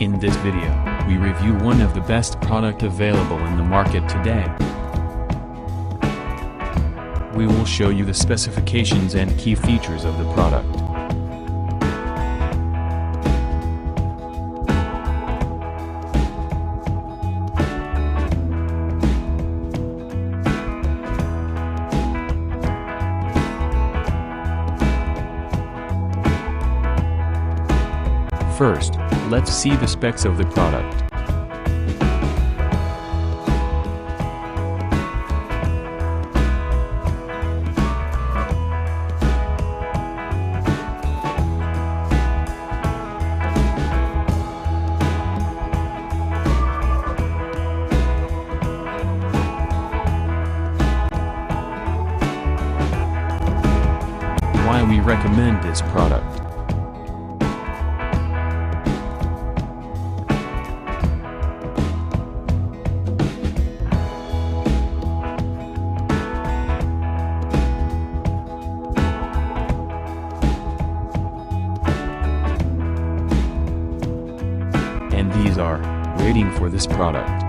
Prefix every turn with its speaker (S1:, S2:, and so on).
S1: In this video, we review one of the best product available in the market today. We will show you the specifications and key features of the product. First, let's see the specs of the product. Why we recommend this product. And these are rating for this product.